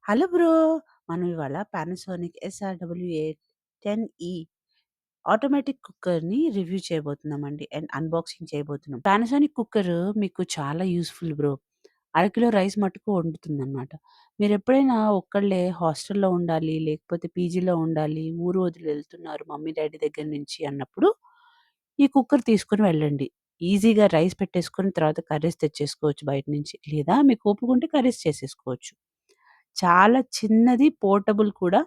Hello bro. మనం ఇవాళ Panasonic SRWA 10E automatic కుక్కర్‌ని రివ్యూ చేయబోతున్నామండి. అండ్ అన్బాక్సింగ్ చేయబోతున్నాం. పానాసోనిక్ కుక్కర్ మీకు చాలా యూజ్‌ఫుల్ బ్రో. అరకిలో రైస్ మట్టుకు వండుతుందనమాట. మీరెప్పుడైనా ఒక్కళ్ళే హాస్టల్‌లో ఉండాలి, లేకపోతే పీజీలో ఉండాలి, ఊరు వదిలి వెళ్తున్నారు మమ్మీ, డ్యాడీ దగ్గర నుంచి అన్నప్పుడు ఈ కుక్కర్ తీసుకొని వెళ్ళండి. ఈజీగా రైస్ పెట్టేసుకొని తర్వాత కర్రీస్ తెచ్చేసుకోవచ్చు బయట నుంచి. లేదా మీకు ఓపికుంటే కర్రీస్ చేసేసుకోవచ్చు. చాలా చిన్నది, పోర్టబుల్ కూడా.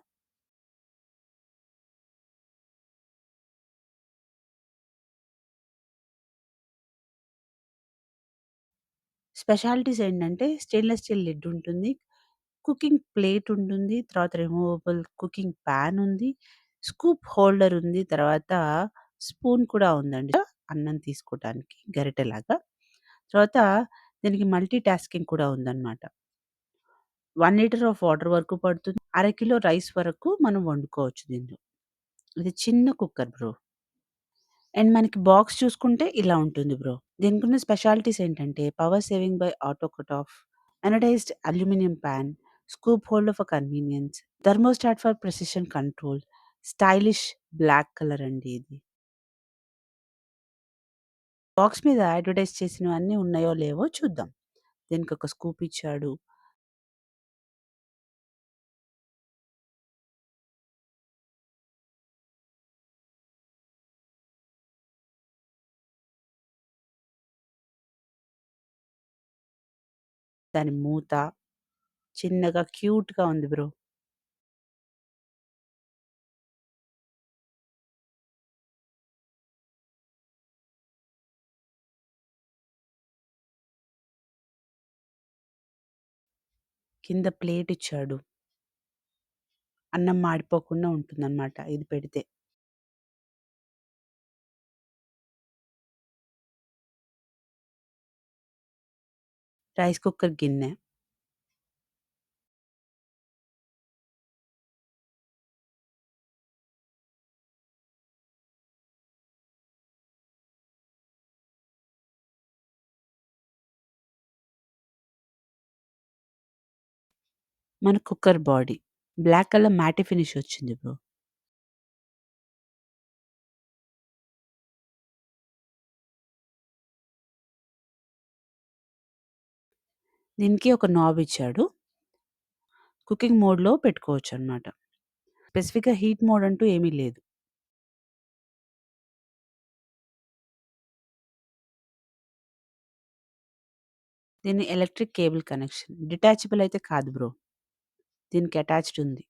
స్పెషాలిటీస్ ఏంటంటే స్టెయిన్‌లెస్ స్టీల్ లిడ్ ఉంటుంది. కుకింగ్ ప్లేట్ ఉంటుంది. తర్వాత రిమూవబుల్ కుకింగ్ పాన్ ఉంది. స్కూప్ హోల్డర్ ఉంది. తర్వాత స్పూన్ కూడా ఉందండి. అన్నం తీసుకోవటానికి గరిటెలాగా. తర్వాత దీనికి మల్టీ టాస్కింగ్ కూడా ఉందన్నమాట. 1 లీటర్ ఆఫ్ వాటర్ వరకు పడుతుంది. అరకిలో రైస్ వరకు మనం వండుకోవచ్చు దీనిలో. ఇది చిన్న కుక్కర్ బ్రో. అండ్ మనకి బాక్స్ చూసుకుంటే ఇలా ఉంటుంది బ్రో. దీనికున్న స్పెషాలిటీస్ ఏంటంటే power saving by auto cut off, anodized aluminium pan, scoop holder for convenience, thermostat for precision control, stylish black colour అండి ఇది. బాక్స్ మీద అడ్వర్టైజ్ చేసినవన్నీ ఉన్నాయో లేవో చూద్దాం. దీనికొక స్కూప్ ఇచ్చాడు. దాని మూత చిన్నగా క్యూట్‌గా ఉంది బ్రో. కింద ప్లేట్ ఇచ్చాడు. అన్నం మాడిపోకుండా ఉంటుందన్నమాట ఇది పెడితే. రైస్ కుక్కర్ గిన్నె. మన cooker body. Black colour matte finish వచ్చింది బ్రో. దీనికి ఒక నాబ్ ఇచ్చాడు. కుకింగ్ మోడ్‌లో పెట్టుకోవచ్చనమాట. స్పెసిఫిక్‌గా హీట్ మోడ్ అంటూ ఏమీ లేదు. దీని ఎలక్ట్రిక్ కేబుల్ కనెక్షన్. డిటాచబుల్ అయితే కాదు బ్రో. దీనికి అటాచ్డ్ ఉంది.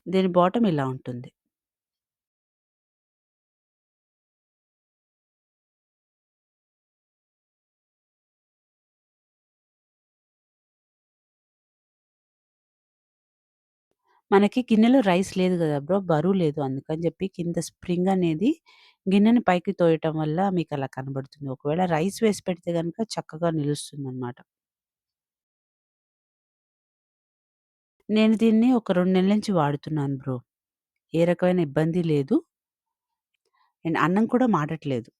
దీని బాటమ్ ఇలా ఉంటుంది. మనకి గిన్నెలో రైస్ లేదు గదా బ్రో! బరువు లేదు. అందుకని జెప్పి కింద స్ప్రింగ్ అనేది గిన్నెని పైకి తోయటం వల్ల మీకలా కనబడుతుంది. ఒకవేళ రైస్ వేసి పెడితే గనుక చక్కగా నిలుస్తుందనమాట. నేను దీన్ని ఒక 2 నెలల నుంచి వాడుతున్నాను బ్రో. ఏ రకమైన ఇబ్బంది లేదు. అండ్ అన్నం కూడా మాడట్లేదు.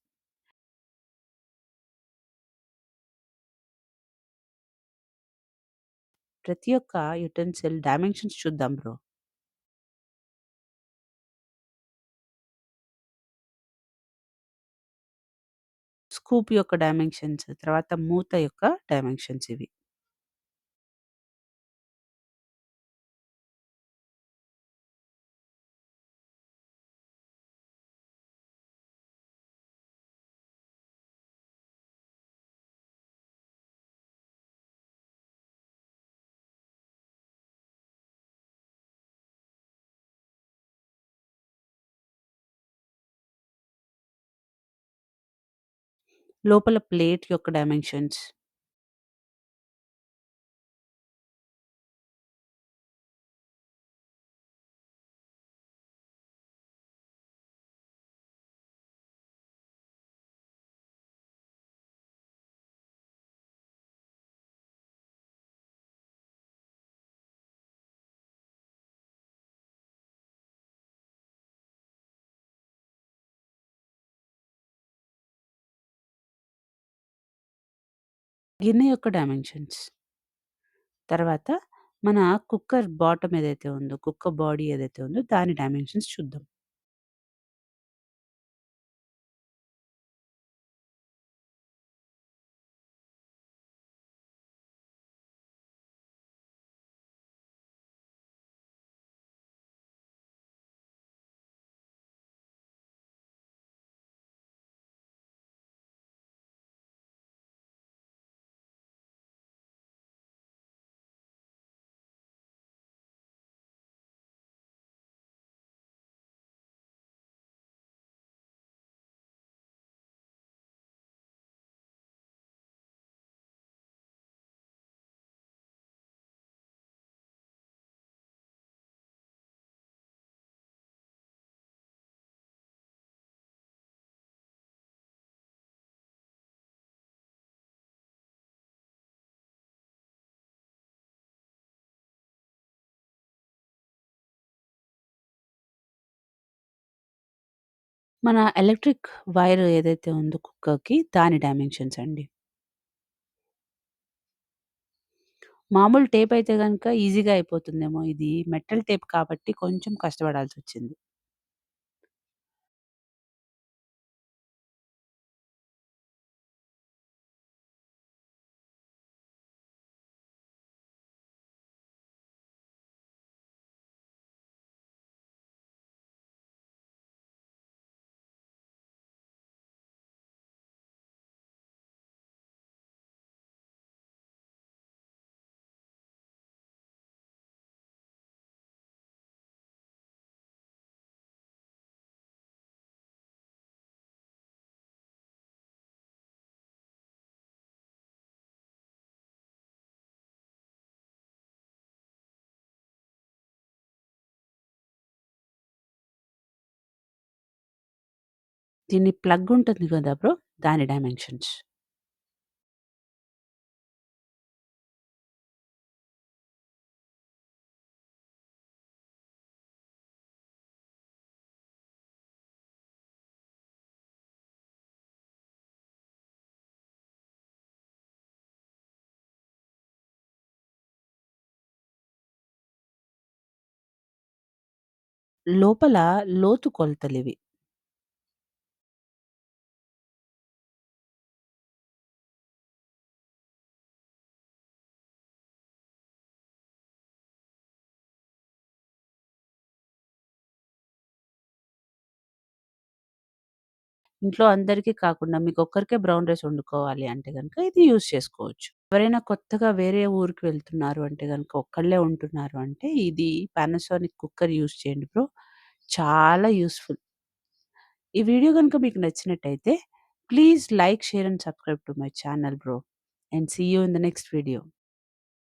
ప్రతి ఒక్క యుటెన్సిల్ డైమెన్షన్స్ చూద్దాం బ్రో. స్కూప్ యొక్క డైమెన్షన్స్, తర్వాత మూత యొక్క డైమెన్షన్స్ ఇవి. లోపల ప్లేట్ యొక్క డైమెన్షన్స్. గిన్నె యొక్క డైమెన్షన్స్. తర్వాత మన కుక్కర్ బాటమ్ ఏదైతే ఉందో, కుక్కర్ బాడీ ఏదైతే ఉందో దాని డైమెన్షన్స్ చూద్దాం. మన ఎలక్ట్రిక్ వైర్ ఏదైతే ఉందో కుక్కర్‌కి దాని డైమెన్షన్స్ అండి. మామూలు టేప్ అయితే గనుక ఈజీగా అయిపోతుందేమో. ఇది మెటల్ టేప్ కాబట్టి కొంచెం కష్టపడాల్సొచ్చింది. దీన్ని ప్లగ్ ఉంటుంది కదా బ్రో! దాని డైమెన్షన్స్. లోపల లోతు కొలతలివి. ఇంట్లో అందరికీ కాకుండా మీకొక్కరికే బ్రౌన్ రైస్ వండుకోవాలి అంటే గనుక ఇది యూజ్ చేసుకోవచ్చు. ఎవరైనా కొత్తగా వేరే ఊరికి వెళ్తున్నారు అంటే గనుక ఒక్కళ్ళే ఉంటున్నారు అంటే ఇది పానాసోనిక్ కుక్కర్ యూజ్ చేయండి బ్రో. చాలా యూజ్‌ఫుల్. ఈ వీడియో గనుక మీకు నచ్చినట్టయితే please like, share and subscribe to my channel bro. And see you in the next video.